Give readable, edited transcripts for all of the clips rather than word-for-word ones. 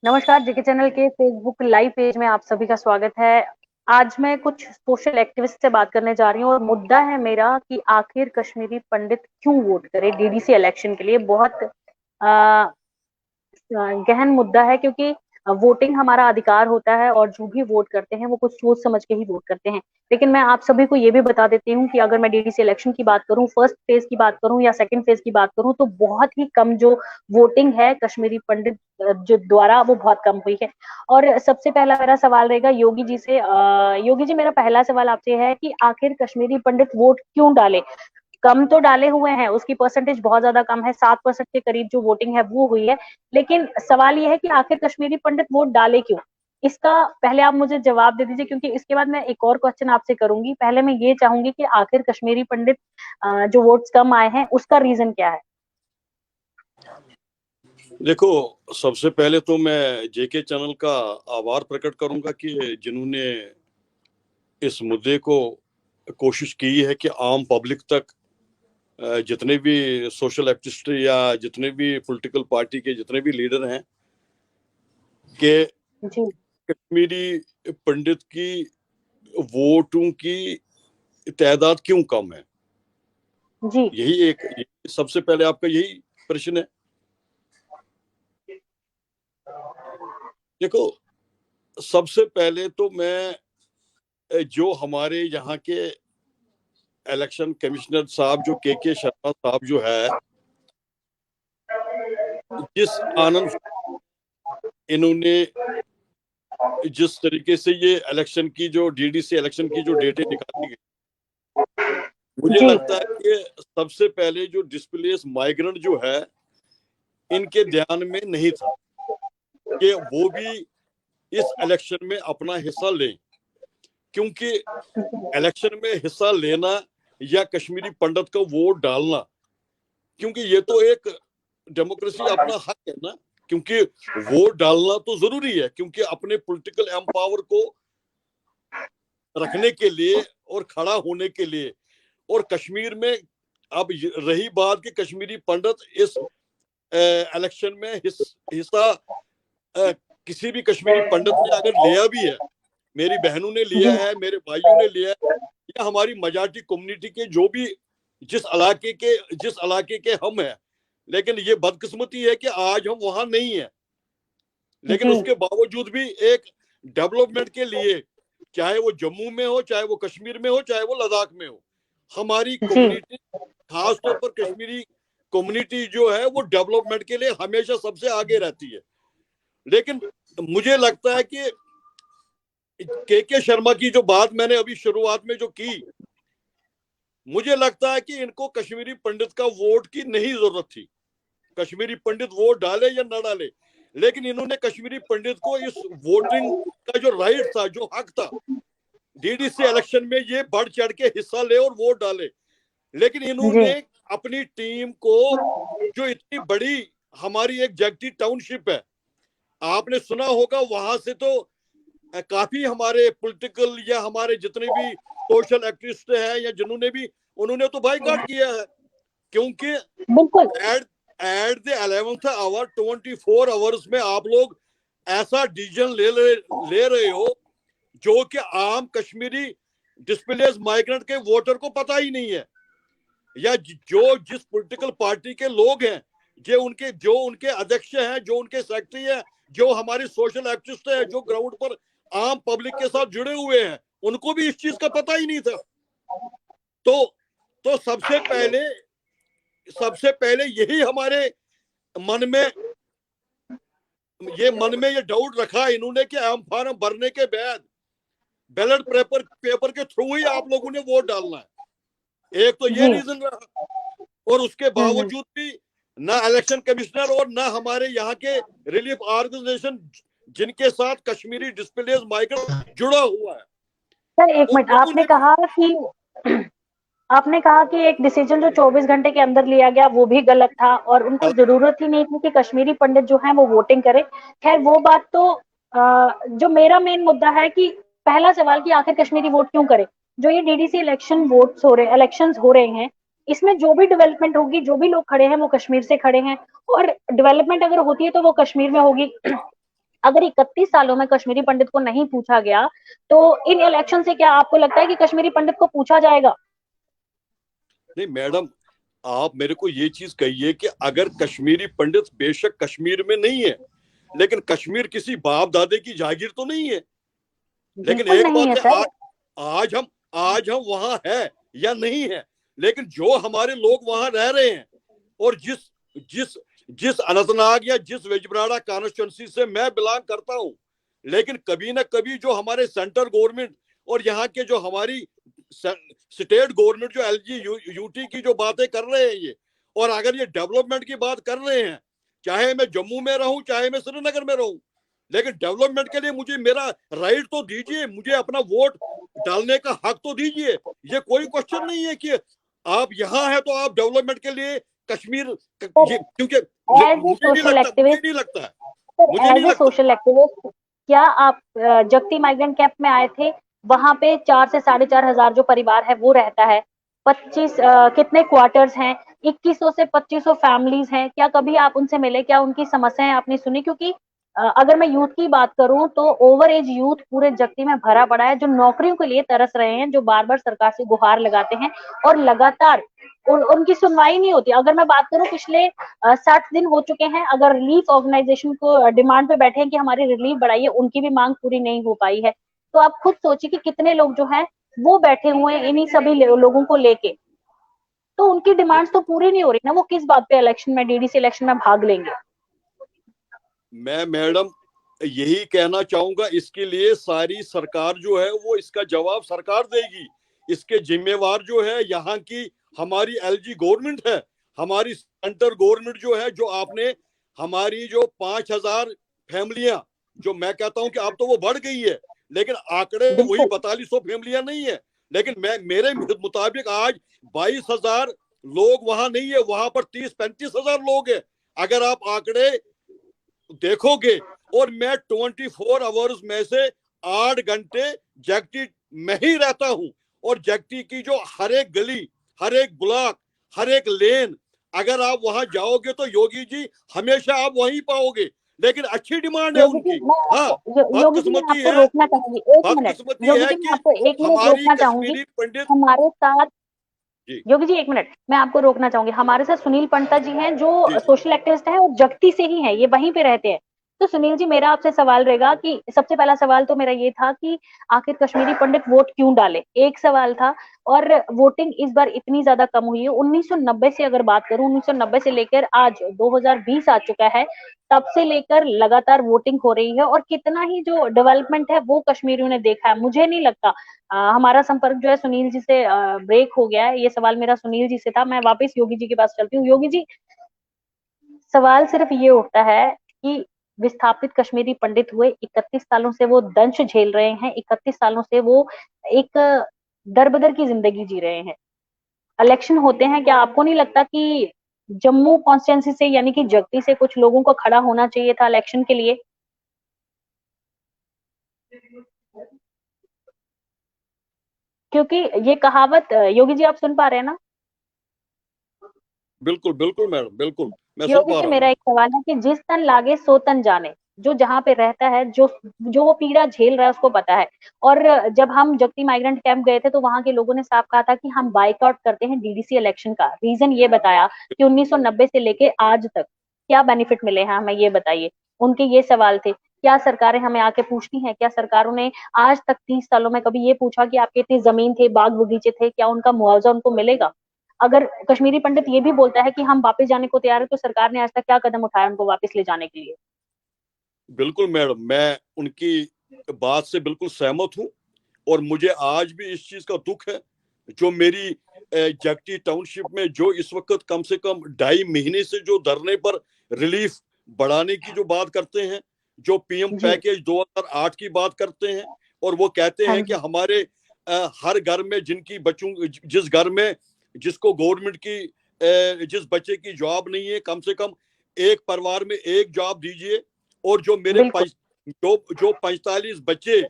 नमस्कार, जेके चैनल के Facebook live page में आप सभी का स्वागत है। आज मैं कुछ सोशल एक्टिविस्ट से बात करने जा रही हूँ और मुद्दा है मेरा कि आखिर कश्मीरी पंडित क्यों वोट करे डीडीसी इलेक्शन के लिए। बहुत अ, गहन मुद्दा है क्योंकि वोटिंग हमारा अधिकार होता है और जो भी वोट करते हैं वो कुछ सोच समझ के ही वोट करते हैं। लेकिन मैं आप सभी को ये भी बता देती हूँ कि अगर मैं डीडीसी इलेक्शन की बात करूँ, फर्स्ट फेज की बात करूँ या सेकंड फेज की बात करूँ, तो बहुत ही कम जो वोटिंग है कश्मीरी पंडित जो द्वारा वो बहुत कम हुई है। और सबसे पहला मेरा सवाल रहेगा योगी जी से। योगी जी, मेरा पहला सवाल आपसे है कि आखिर कश्मीरी पंडित वोट क्यों डाले? कम तो डाले हुए हैं, उसकी परसेंटेज बहुत ज्यादा कम है, 7% के करीब जो वोटिंग है वो हुई है। लेकिन सवाल ये है कि आखिर कश्मीरी पंडित वोट डाले क्यों? इसका पहले आप मुझे जवाब दे दीजिए, क्योंकि इसके बाद मैं एक और क्वेश्चन आपसे करूंगी। पहले मैं ये चाहूंगी कि आखिर कश्मीरी पंडित जो वोट्स कम आए हैं उसका रीजन क्या है? देखो, सबसे पहले तो मैं जेके चैनल का आभार प्रकट करूंगा कि जिन्होंने इस मुद्दे को कोशिश की है कि आम पब्लिक तक जितने भी सोशल एक्टिविस्ट या जितने भी पॉलिटिकल पार्टी के जितने भी लीडर हैं कि जी कश्मीरी पंडित की वोटों की तादाद क्यों कम है। जी यही सबसे पहले आपका यही प्रश्न है। देखो, सबसे पहले तो मैं जो हमारे यहाँ के इलेक्शन कमिश्नर साहब जो के शर्मा साहब जो है, जिस आनंद इन्होंने जिस तरीके से ये इलेक्शन की जो डीडीसी इलेक्शन की जो डेटें निकाली गई, मुझे जी लगता है कि सबसे पहले जो डिस्प्लेस माइग्रेंट जो है इनके ध्यान में नहीं था कि वो भी इस इलेक्शन में अपना हिस्सा लें, क्योंकि इलेक्शन में हिस्सा लेना या कश्मीरी पंडित को वोट डालना, क्योंकि ये तो एक डेमोक्रेसी अपना हक है ना, क्योंकि वोट डालना तो जरूरी है, क्योंकि अपने पॉलिटिकल एम्पावर को रखने के लिए और खड़ा होने के लिए। और कश्मीर में अब रही बात कि कश्मीरी पंडित इस इलेक्शन में हिस्सा किसी भी कश्मीरी पंडित ने अगर लिया भी है, मेरी बहनों ने लिया जी है, मेरे भाइयों ने लिया है, या हमारी मजाटी कम्युनिटी के जो भी जिस इलाके के हम हैं, लेकिन ये बदकिस्मती है कि आज हम वहां नहीं है। लेकिन जी उसके बावजूद भी एक डेवलपमेंट के लिए, चाहे वो जम्मू में हो, चाहे वो कश्मीर में हो, चाहे वो लद्दाख में हो, हमारी जी कम्युनिटी, खासतौर पर कश्मीरी कम्युनिटी जो है वो डेवलपमेंट के लिए हमेशा सबसे आगे रहती है। लेकिन मुझे लगता है कि के शर्मा की जो बात मैंने अभी शुरुआत में जो की, मुझे लगता है कि इनको कश्मीरी पंडित का वोट की नहीं जरूरत थी। कश्मीरी पंडित वोट डाले या ना डाले, लेकिन इन्होंने कश्मीरी पंडित को इस वोटिंग का जो राइट था, जो हक था, डीडीसी इलेक्शन में ये बढ़ चढ़ के हिस्सा ले और वोट डाले। लेकिन जी इन्होंने अपनी टीम को, जो इतनी बड़ी हमारी एक जगती टाउनशिप है, आपने सुना होगा, वहां से तो काफी हमारे पॉलिटिकल या हमारे जितने भी सोशल एक्टिविस्ट हैं या जिन्होंने भी, उन्होंने तो बाइकआउट किया है, क्योंकि बिल्कुल। At at the 11th hour 24 hours में आप लोग ऐसा डिसीजन ले रहे हो जो कि आम कश्मीरी डिस्प्लेस माइग्रेंट के वोटर को पता ही नहीं है, या जो जिस पॉलिटिकल पार्टी के लोग हैं, जो उनके अध्यक्ष हैं, जो उनके सेक्रेटरी हैं, जो हमारे सोशल एक्टिविस्ट हैं, जो ग्राउंड पर आम पब्लिक के साथ जुड़े हुए हैं, उनको भी इस चीज का पता ही नहीं था। तो तो सबसे पहले यही हमारे मन में ये डाउट रखा इन्होंने कि आम फॉर्म भरने के बाद बैलेट पेपर के थ्रू ही आप लोगों ने वोट डालना है। एक तो ये जी रीजन रहा, और उसके हम्म। बावजूद भी ना इलेक्शन कमिश्नर और ना हमारे यहाँ के रिलीफ ऑर्गेनाइजेशन जिनके साथ कश्मीरी डिस्प्लेस माइग्रेंट जुड़ा हुआ है, सर, एक उन मिनट। लोगों ने भी। आपने कहा कि एक डिसीजन जो 24 घंटे के अंदर लिया गया वो भी गलत था और उनको जरूरत ही नहीं थी कि कश्मीरी पंडित जो है वो वोटिंग करे। खैर, वो बात तो जो मेरा मेन मुद्दा है कि पहला सवाल कि आखिर कश्मीरी वोट क्यों करे। जो ये डीडीसी इलेक्शंस हो रहे हैं, इसमें जो भी डेवलपमेंट होगी, जो भी लोग खड़े हैं वो कश्मीर से खड़े हैं, और डेवलपमेंट अगर होती है तो वो कश्मीर में होगी। अगर 31 सालों में कश्मीरी पंडित को नहीं पूछा गया, तो इन इलेक्शन से क्या आपको लगता है कि कश्मीरी पंडित को पूछा जाएगा? नहीं मैडम, आप मेरे को ये चीज कहिए कि अगर कश्मीरी पंडित बेशक कश्मीर में नहीं है, लेकिन कश्मीर किसी बाप दादे की जागीर तो नहीं है। लेकिन बिल्कुल एक नहीं है बात है, सर। आज हम वहां है या नहीं है, लेकिन जो हमारे लोग वहां रह रहे हैं, और जिस जिस जिस अनंतनाग या जिस बिजबिहाड़ा कॉन्स्टिट्यूंसी से मैं बिलोंग करता हूं, लेकिन कभी ना कभी जो हमारे सेंट्रल गवर्नमेंट और यहाँ के जो हमारी स्टेट गवर्नमेंट जो एलजी यूटी की जो बातें कर रहे हैं ये, और अगर ये डेवलपमेंट की बात कर रहे हैं, चाहे मैं जम्मू में रहूं चाहे मैं श्रीनगर में रहूं, लेकिन डेवलपमेंट के लिए मुझे मेरा राइट तो दीजिए, मुझे अपना वोट डालने का हक तो दीजिए। ये कोई क्वेश्चन नहीं है कि आप यहाँ हैं तो आप डेवलपमेंट के लिए कश्मीर, ये क्योंकि एज ए सोशल एक्टिविस्ट, मुझे नहीं एज ए लगता। सोशल एक्टिविस्ट, क्या आप जगती माइग्रेंट कैंप में आए थे? वहां पे 4 से 4,500 जो परिवार है वो रहता है। 25 कितने क्वार्टर्स हैं? 2100 से 2500 फैमिलीज हैं। क्या कभी आप उनसे मिले? क्या उनकी समस्याएं आपने सुनी? क्योंकि अगर मैं यूथ की बात करूं तो ओवर एज यूथ पूरे जगती में भरा पड़ा है, जो नौकरियों के लिए तरस रहे हैं, जो बार बार सरकार से गुहार लगाते हैं और लगातार उनकी सुनवाई नहीं होती। अगर मैं बात करूं, पिछले 60 दिन हो चुके हैं, अगर रिलीफ ऑर्गेनाइजेशन को डिमांड पे बैठे हैं कि हमारी रिलीफ बढ़ाइए, उनकी भी मांग पूरी नहीं हो पाई है। तो आप खुद सोचिए कि कितने लोग जो हैं वो बैठे हुए हैं इन्हीं सभी लोगों को लेके, तो उनकी डिमांड्स तो पूरी नहीं हो रही ना, वो किस बात पे इलेक्शन में, डीडीसी इलेक्शन में भाग लेंगे? मैं मैडम यही कहना चाहूंगा, इसके लिए सारी सरकार जो है वो इसका जवाब सरकार देगी। इसके जिम्मेवार जो है यहाँ की हमारी एलजी गवर्नमेंट है, हमारी सेंटर गवर्नमेंट जो है, जो आपने हमारी जो 5,000 फैमिलियां, जो मैं कहता हूं कि अब तो वो बढ़ गई है, लेकिन आंकड़े वही बिल्कुल। 4200 फैमिलियां नहीं है। लेकिन मैं मेरे मुताबिक आज 22,000 लोग वहां नहीं है, वहां पर 30-35 हजार लोग है, अगर आप आंकड़े देखोगे। और मैं 24 आवर्स में से 8 घंटे जगटी में ही रहता हूं, और जगटी की जो हर एक गली, हर एक ब्लॉक, हर एक लेन, अगर आप वहां जाओगे तो योगी जी हमेशा आप वहीं पाओगे, लेकिन अच्छी डिमांड है योगी जी उनकी। मैं हाँ, आपको योगी जी मैं बदकिस्मती आपको है, रोकना चाहूंगी, एक मिनट। बदकिस्मती योगी है जी मैं कि आपको एक मिनट हमारी रोकना चाहूंगी। कश्मीरी पंडित हमारे साथ, जी योगी जी एक मिनट, मैं आपको रोकना चाहूंगी। हमारे साथ सुनील पंडिता जी हैं, जो जी जी सोशल एक्टिविस्ट हैं और जगती से ही हैं, ये वहीं पे रहते हैं। तो सुनील जी, मेरा आपसे सवाल रहेगा कि सबसे पहला सवाल तो मेरा ये था कि आखिर कश्मीरी पंडित वोट क्यों डाले, एक सवाल था। और वोटिंग इस बार इतनी ज्यादा कम हुई है, 1990 से अगर बात करूं, 1990 से लेकर आज 2020 आ चुका है, तब से लेकर लगातार वोटिंग हो रही है, और कितना ही जो डेवलपमेंट है वो कश्मीरियों ने देखा है। मुझे नहीं लगता, हमारा संपर्क जो है सुनील जी से ब्रेक हो गया है। ये सवाल मेरा सुनील जी से था, मैं वापस योगी जी के पास चलती हूँ। योगी जी, सवाल सिर्फ ये उठता है कि विस्थापित कश्मीरी पंडित हुए, 31 सालों से वो दंश झेल रहे हैं, 31 सालों से वो एक दरबदर की जिंदगी जी रहे हैं। इलेक्शन होते हैं, क्या आपको नहीं लगता कि जम्मू कॉन्स्टिट्यूंसी से, यानी कि जगती से, कुछ लोगों को खड़ा होना चाहिए था इलेक्शन के लिए? क्योंकि ये कहावत, योगी जी आप सुन पा रहे हैं ना? बिल्कुल बिल्कुल मैडम, बिल्कुल मैं सुन योगी पा जी, रहा हूँ। मेरा एक सवाल है कि जिस तन लागे सो तन जाने, जो जहाँ पे रहता है, जो जो वो पीड़ा झेल रहा है उसको पता है। और जब हम जगती माइग्रेंट कैंप गए थे तो वहां के लोगों ने साफ कहा था कि हम बाइकआउट करते हैं डीडीसी इलेक्शन का। रीजन ये बताया कि 1990 से लेके आज तक क्या बेनिफिट मिले हैं हमें, ये बताइए। उनके ये सवाल थे। क्या सरकारें हमें आके पूछती हैं? क्या सरकारों ने आज तक 30 सालों में कभी ये पूछा कि आपके इतनी जमीन थे, बाग बगीचे थे, क्या उनका मुआवजा उनको मिलेगा? अगर कश्मीरी पंडित ये भी बोलता है कि हम वापस जाने को तैयार है, तो सरकार ने आज तक क्या कदम उठाया उनको वापस ले जाने के लिए? बिल्कुल मैडम, मैं उनकी बात से बिल्कुल सहमत हूँ, और मुझे आज भी इस चीज का दुख है। जो मेरी जगती टाउनशिप में जो इस वक्त कम से कम 2.5 महीने से जो धरने पर रिलीफ बढ़ाने की जो बात करते हैं, जो पीएम जी। पैकेज 2008 की बात करते हैं, और वो कहते हाँ हैं कि जी। हमारे हर घर में जिनकी बच्चों, जिस घर में जिसको गवर्नमेंट की जिस बच्चे की जॉब नहीं है, कम से कम एक परिवार में एक जॉब दीजिए। और जो मेरे बिल्कुल। जो 45 बच्चे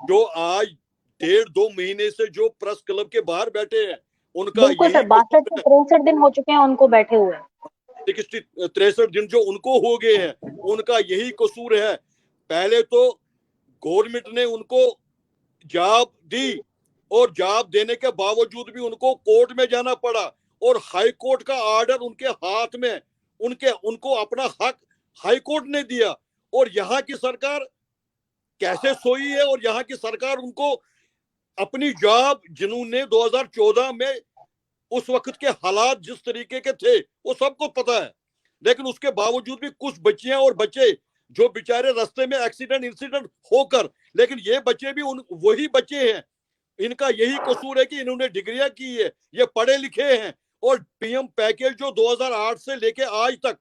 जो आज 1.5-2 महीने से जो प्रेस क्लब के बाहर बैठे हैं, उनका बिल्कुल सर, यही 62 कसूर से है। 63 दिन हो चुके हैं उनको बैठे हुए। 63 दिन जो उनको हो गए हैं, उनका यही कसूर है। पहले तो गवर्नमेंट ने उनको जॉब दी और जॉब देने के बावजूद भी उनको कोर्ट में जाना पड़ा और हाई कोर्ट का ऑर्डर उनके हाथ में, उनको अपना हक हाई कोर्ट ने दिया। और यहाँ की सरकार कैसे सोई है, और यहाँ की सरकार उनको अपनी जॉब, जिन्होंने 2014 में उस वक्त के हालात जिस तरीके के थे वो सबको पता है, लेकिन उसके बावजूद भी कुछ बच्चियां और बच्चे जो बेचारे रास्ते में एक्सीडेंट इंसिडेंट होकर, लेकिन ये बच्चे भी वही बच्चे हैं, इनका यही कसूर है कि इन्होंने डिग्रियां की है, ये पढ़े लिखे हैं। और पीएम पैकेज जो 2008 से लेके आज तक,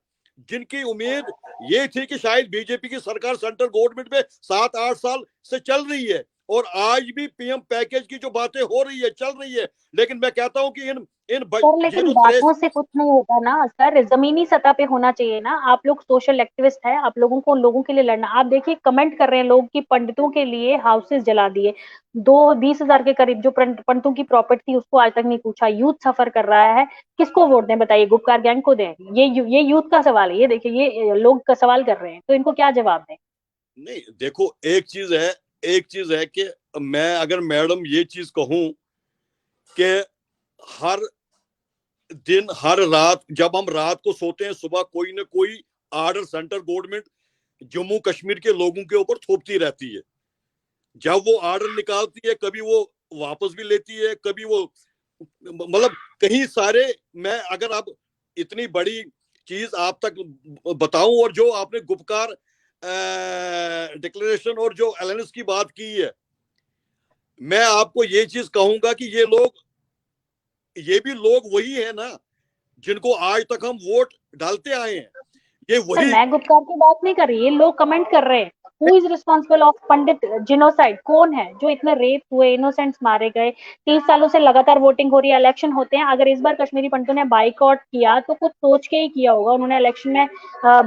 जिनकी उम्मीद ये थी कि शायद बीजेपी की सरकार सेंट्रल गवर्नमेंट में 7-8 साल से चल रही है, और आज भी पीएम पैकेज की जो बातें हो रही है चल रही है, लेकिन मैं कहता हूं कि इन सर लेकिन बातों से कुछ नहीं होता ना सर, जमीनी सतह पे होना चाहिए ना। आप लोग सोशल एक्टिविस्ट हैं, आप लोगों को उन लोगों के लिए लड़ना। आप देखिए कमेंट कर रहे हैं लोग कि पंडितों के लिए हाउसेस जला दिए, 20,000 के करीब जो पंडितों की प्रॉपर्टी थी उसको आज तक नहीं पूछा। यूथ सफर कर रहा है, किसको वोट दें बताइए? गुपकार गैंग को दें? ये यूथ का सवाल है। ये देखिए ये लोग का सवाल कर रहे हैं, तो इनको क्या जवाब दें? नहीं देखो, एक चीज है कि मैं अगर मैडम ये चीज कहूं कि हर दिन हर रात जब हम रात को सोते हैं, सुबह कोई ना कोई order central government Jammu Kashmir के लोगों के ऊपर थोपती रहती है। जब वो ऑर्डर निकालती है, कभी वो वापस भी लेती है, कभी वो मतलब कहीं सारे, मैं अगर अब इतनी बड़ी चीज आप तक बताऊं, और जो आपने गुपकार डिक्लेरेशन और जो एलायंस की बात की है, मैं आपको ये चीज कहूंगा कि ये भी लोग वही है ना जिनको आज तक हम वोट डालते आए हैं। ये सर वही, मैं गुपकार की बात नहीं कर रही, ये लोग कमेंट कर रहे हैं। Who is responsible of Pandit genocide? कौन है जो इतने रेप हुए, इनोसेंट्स मारे गए? 30 सालों से लगातार वोटिंग हो रही है, इलेक्शन होते हैं। अगर इस बार कश्मीरी पंडितों ने बाइकआउट किया तो कुछ सोच के ही किया होगा, उन्होंने इलेक्शन में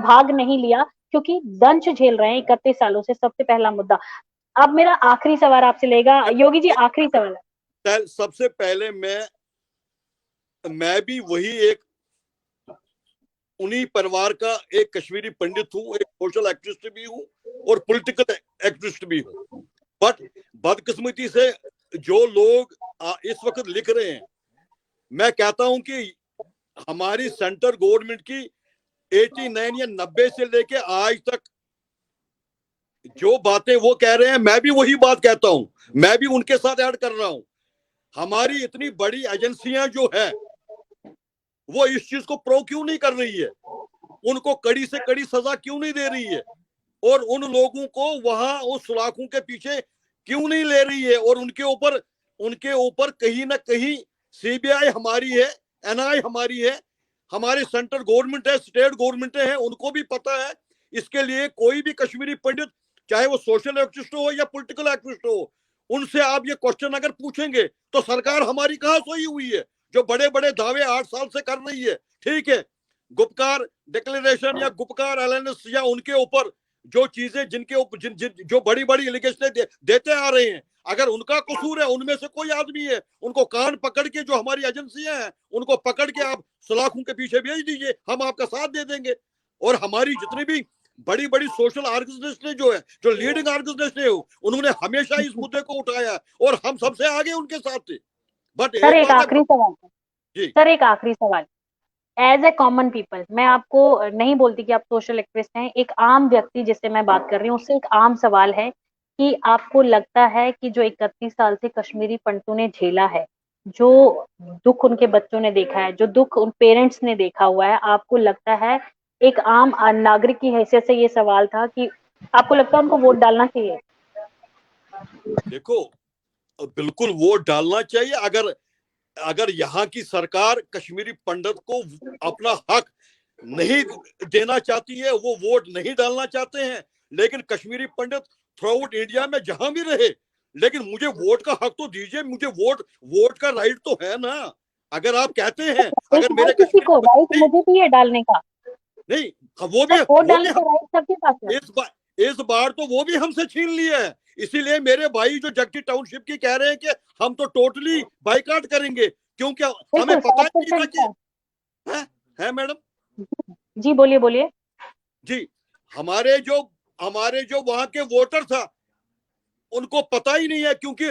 भाग नहीं लिया क्योंकि दंश झेल रहे हैं 31 सालों से। सबसे पहला मुद्दा। अब मेरा आखिरी सवाल आपसे लेगा योगी जी, आखिरी सवाल है। सबसे पहले मैं भी वही एक उन्हीं परिवार का एक कश्मीरी पंडित हूँ, एक सोशल एक्टिविस्ट भी हूँ और पॉलिटिकल एक्टिविस्ट भी हूँ। बट बदकिस्मती से जो लोग इस वक्त लिख रहे हैं, मैं कहता हूं कि हमारी सेंट्रल गवर्नमेंट की 89 या 90 से लेके आज तक जो बातें वो कह रहे हैं, मैं भी वही बात कहता हूं, मैं भी उनके साथ ऐड कर रहा हूं। हमारी इतनी बड़ी एजेंसियां जो है वो इस चीज को प्रो क्यों नहीं कर रही है, उनको कड़ी से कड़ी सजा क्यों नहीं दे रही है, और उन लोगों को वहां उस सुलाखों के पीछे क्यों नहीं ले रही है, और उनके ऊपर कहीं ना कहीं सीबीआई हमारी है, एनआई हमारी है, हमारी सेंट्रल गवर्नमेंट है, स्टेट गवर्नमेंट है, उनको भी पता है। इसके लिए कोई भी कश्मीरी पंडित, चाहे वो सोशल एक्टिविस्ट हो या पॉलिटिकल एक्टिविस्ट हो, उनसे आप ये क्वेश्चन अगर पूछेंगे तो सरकार हमारी कहां सोई हुई है जो बड़े बड़े दावे 8 साल से कर रही है। ठीक है, गुपकार डिक्लेरेशन या गुपकार एलायंस या उनके ऊपर जो चीजें जिनके ऊपर जो बड़ी बड़ी एलिगेशन देते आ रहे हैं, अगर उनका कसूर है, उनमें से कोई आदमी है, उनको कान पकड़ के, जो हमारी एजेंसियां हैं उनको पकड़ के आप सलाखों के पीछे भेज दीजिए, हम आपका साथ दे देंगे। और हमारी जितनी भी बड़ी बड़ी सोशल ऑर्गेनाइजेशन जो है, जो लीडिंग ऑर्गेनाइजेशन है, उन्होंने हमेशा इस मुद्दे को उठाया और हम सबसे आगे उनके साथ थे। बट सर एक एक बात आखिरी सवाल जी, सर एक आखिरी सवाल। एज ए कॉमन पीपल, मैं आपको नहीं बोलती कि आप सोशल एक्टिविस्ट हैं, एक आम व्यक्ति जिससे मैं बात कर रही हूँ उससे एक आम सवाल है कि आपको लगता है कि जो 31 साल से कश्मीरी पंडितों ने झेला है, जो दुख उनके बच्चों ने देखा है, जो दुख उन पेरेंट्स ने देखा हुआ है, आपको लगता है, एक आम नागरिक की हैसियत से ये सवाल था कि आपको लगता है उनको वोट डालना चाहिए? देखो बिल्कुल वोट डालना चाहिए। अगर अगर यहाँ की सरकार कश्मीरी पंडित को अपना हक नहीं देना चाहती है, वो वोट नहीं डालना चाहते हैं, लेकिन कश्मीरी पंडित थ्रू आउट इंडिया में जहां भी रहे, लेकिन मुझे वोट का हक तो दीजिए, मुझे वोट का राइट तो है ना। अगर आप कहते हैं, अगर मेरे किसी को राइट कश्मीरी मुझे भी है डालने का। नहीं, वोट डालने का राइट सबके पास है। इस बार तो वो भी हमसे छीन लिया है। इसीलिए मेरे भाई जो जगती टाउनशिप की कह रहे हैं कि हम तो टोटली बाइकाट करेंगे, क्योंकि हमें पता ही नहीं था कि है मैडम जी बोलिए बोलिए। जी, हमारे जो हमारे जो वहां के वोटर था उनको पता ही नहीं है, क्योंकि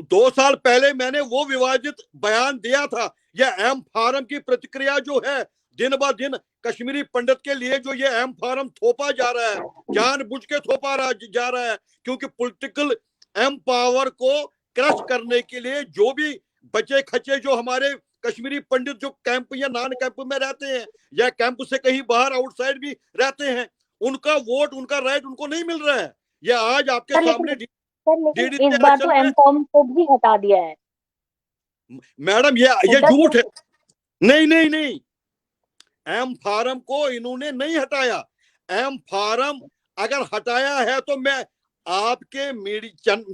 2 साल पहले मैंने वो विवादित बयान दिया था। यह एम फार्म की प्रतिक्रिया जो है दिन ब दिन कश्मीरी पंडित के लिए जो ये एम फार्म थोपा जा रहा है, जानबूझ के थोपा जा रहा है, क्योंकि पॉलिटिकल एम पावर को क्रश करने के लिए जो भी बचे खचे जो हमारे कश्मीरी पंडित जो कैंप या नॉन कैंप में रहते हैं या कैंप से कहीं बाहर आउटसाइड भी रहते हैं, उनका वोट, उनका राइट उनको नहीं मिल रहा है। ये आज आपके सामने लेकिन इस बार तो एम फॉर्म को भी हटा दिया है मैडम, ये झूठ है। नहीं नहीं नहीं, एम फार्म को इन्होंने नहीं हटाया। एम फार्म अगर हटाया है तो मैं आपके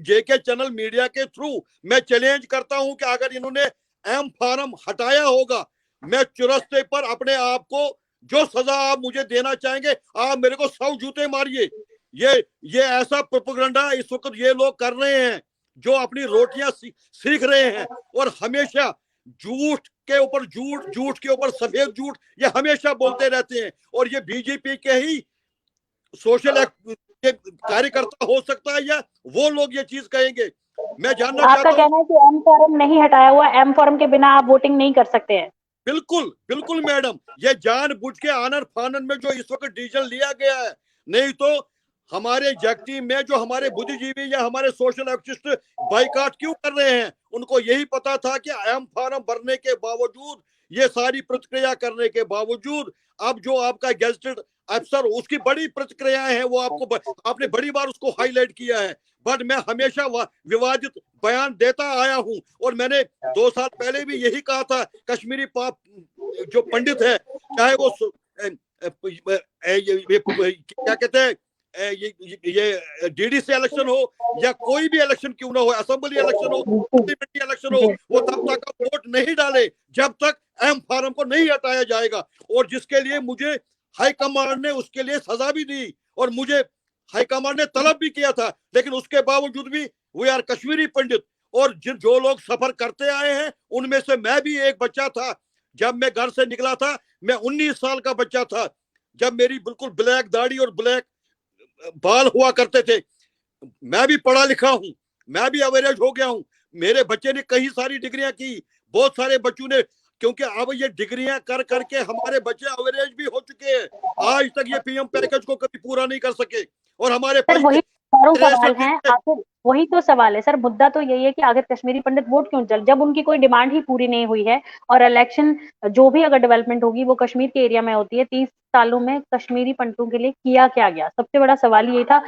जेके चैनल मीडिया के थ्रू मैं चैलेंज करता हूं कि अगर इन्होंने एम फार्म हटाया होगा, मैं चुरस्ते पर अपने आप को जो सजा आप मुझे देना चाहेंगे, आप मेरे को 100 जूते मारिए। ये ऐसा प्रोपेगेंडा इस वक्त ये लोग कर रहे हैं जो अपनी रोटियां सीख रहे हैं, और हमेशा झूठ के ऊपर झूठ, झूठ के ऊपर सफेद झूठ, ये हमेशा बोलते रहते हैं। और ये बीजेपी के ही सोशल कार्यकर्ता हो सकता है या वो लोग ये चीज कहेंगे। मैं जानना आपका कहना है कि एम फॉर्म नहीं हटाया हुआ, एम फॉर्म के बिना आप वोटिंग नहीं कर सकते हैं? बिल्कुल बिल्कुल मैडम, ये जानबूझ के आनन फानन में जो इस वक्त डिसीजन लिया गया है, नहीं तो हमारे जगती में जो हमारे बुद्धिजीवी या हमारे सोशल एक्टिविस्ट बाइकाट क्यों कर रहे हैं? उनको यही पता था कि एम फार्म भरने के बावजूद, ये सारी प्रतिक्रिया करने के बावजूद, अब जो आपका गेजेटेड अफसर उसकी बड़ी प्रतिक्रियाएं हैं, वो आपने बड़ी बार उसको हाईलाइट किया है, बट मैं हमेशा विवादित बयान देता आया हूं। और मैंने 2 साल पहले भी यही कहा था, कश्मीरी जो पंडित है, चाहे वो क्या कहते हैं, ये डीडीसी इलेक्शन हो या कोई भी इलेक्शन क्यों ना हो, असेंबली इलेक्शन हो, पार्लियामेंट्री इलेक्शन हो, वो तब तक वोट नहीं डाले जब तक एम फार्म को नहीं हटाया जाएगा। और जिसके लिए मुझे हाईकमान ने उसके लिए सजा भी दी, और मुझे हाईकमान ने तलब भी किया था, लेकिन उसके बावजूद भी वी आर कश्मीरी पंडित। और जो लोग सफर करते आए हैं उनमें से मैं भी एक बच्चा था। जब मैं घर से निकला था, मैं 19 साल का बच्चा था, जब मेरी बिल्कुल ब्लैक दाढ़ी और ब्लैक बाल हुआ करते थे। मैं भी पढ़ा लिखा हूं, मैं भी अवेरेज हो गया हूं। मेरे बच्चे ने कई सारी डिग्रियां की, बहुत सारे बच्चों ने, क्योंकि अब ये डिग्रियां कर करके हमारे बच्चे अवेरेज भी हो चुके हैं। आज तक ये पीएम पैकेज को कभी पूरा नहीं कर सके, और हमारे सवाल है आखिर, वही तो सवाल है सर। मुद्दा तो यही है कि आखिर कश्मीरी पंडित वोट क्यों चल, जब उनकी कोई डिमांड ही पूरी नहीं हुई है। और इलेक्शन जो भी अगर डेवलपमेंट होगी वो कश्मीर के एरिया में होती है। 30 सालों में कश्मीरी पंडितों के लिए किया क्या गया, सबसे बड़ा सवाल ये था।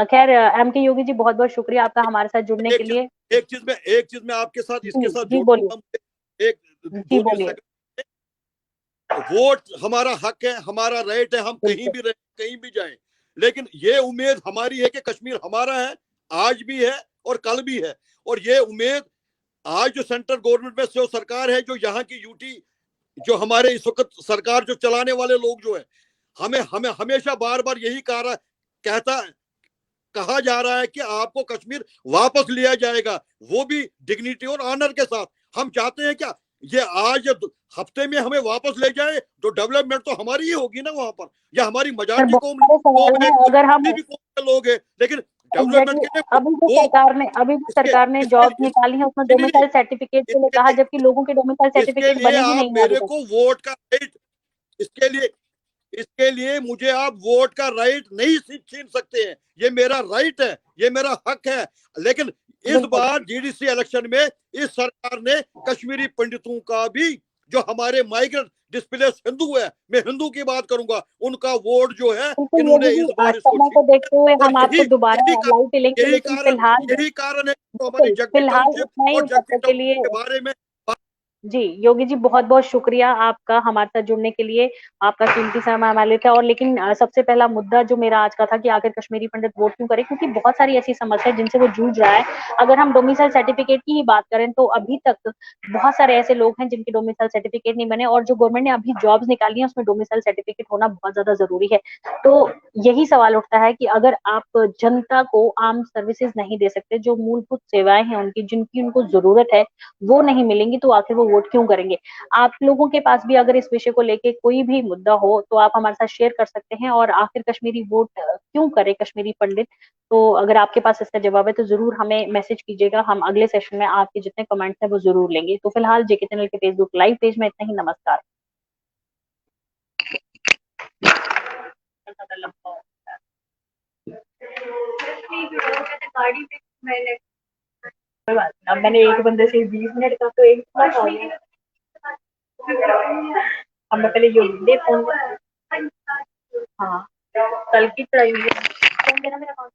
खैर एम के योगी जी, बहुत बहुत शुक्रिया आपका हमारे साथ जुड़ने के लिए। एक चीज में आपके साथ इसके साथ एक 2-3 सेकंड। वोट हमारा हक है, हमारा राइट है, हम कहीं भी रहे, कहीं भी जाएं, लेकिन ये उम्मीद हमारी है कि कश्मीर हमारा है, आज भी है और कल भी है। और ये उम्मीद आज जो सेंट्रल गवर्नमेंट में जो सरकार है, जो यहाँ की यूटी, जो हमारे इस वक्त सरकार जो चलाने वाले लोग जो है, हमें हमेशा बार बार यही कहा जा रहा है कि आपको कश्मीर वापस लिया जाएगा, वो भी डिग्निटी और ऑनर के साथ। हम चाहते हैं क्या ये आज हफ्ते में हमें वापस ले जाए, तो डेवलपमेंट तो हमारी ही होगी ना वहां पर, या हमारी मजाक की कौम अगर हम लोग हैं, लेकिन डेवलपमेंट के लिए अभी भी सरकार ने जॉब निकाली है, उसमें डोमिसाइल सर्टिफिकेट के लिए कहा, जबकि लोगों के डोमिसाइल सर्टिफिकेट बने ही नहीं। मेरे को वोट का राइट, इसके लिए मुझे आप वोट का राइट नहीं छीन सकते हैं। ये मेरा राइट है, ये मेरा हक है। लेकिन इस बार डीडीसी इलेक्शन में इस सरकार ने कश्मीरी पंडितों का भी, जो हमारे माइग्रेंट डिस्प्लेस हिंदू है, मैं हिंदू की बात करूंगा, उनका वोट जो है इन्होंने इस बार को देखते हुए हम आपको दोबारा यही कारण है तो हमारी जगदीश टाउनशिप के बारे में। जी योगी जी, बहुत बहुत शुक्रिया आपका हमारे साथ जुड़ने के लिए, आपका कीमती समय हमारे लिए था। और लेकिन सबसे पहला मुद्दा जो मेरा आज का था कि आखिर कश्मीरी पंडित वोट क्यों करे, क्योंकि बहुत सारी ऐसी समस्या है जिनसे वो जूझ रहा है। अगर हम डोमिसाइल सर्टिफिकेट की ही बात करें तो अभी तक बहुत सारे ऐसे लोग हैं जिनके डोमिसाइल सर्टिफिकेट नहीं बने, और जो गवर्नमेंट ने अभी जॉब्स निकाली है उसमें डोमिसाइल सर्टिफिकेट होना बहुत ज्यादा जरूरी है। तो यही सवाल उठता है कि अगर आप जनता को आम सर्विसेज नहीं दे सकते, जो मूलभूत सेवाएं हैं उनकी, जिनकी उनको जरूरत है, वो नहीं मिलेंगी, तो आखिर वो वोट क्यों करेंगे। आप लोगों के पास भी अगर इस विषय को लेके कोई भी मुद्दा हो तो आप हमारे साथ शेयर कर सकते हैं। और आखिर कश्मीरी वोट क्यों करे कश्मीरी पंडित, तो अगर आपके पास इसका जवाब है तो जरूर हमें मैसेज कीजिएगा। हम अगले सेशन में आपके जितने कमेंट्स हैं वो जरूर लेंगे। तो फिलहाल जेके चैनल के फेसबुक लाइव पेज में इतना ही। नमस्कार। अब मैंने एक बंदे से 20 मिनट का तो एक बात हो गया। अब मैं पहले ये दे फोन। हाँ, कल की चढ़ाई हुई है। फोन देना मेरा।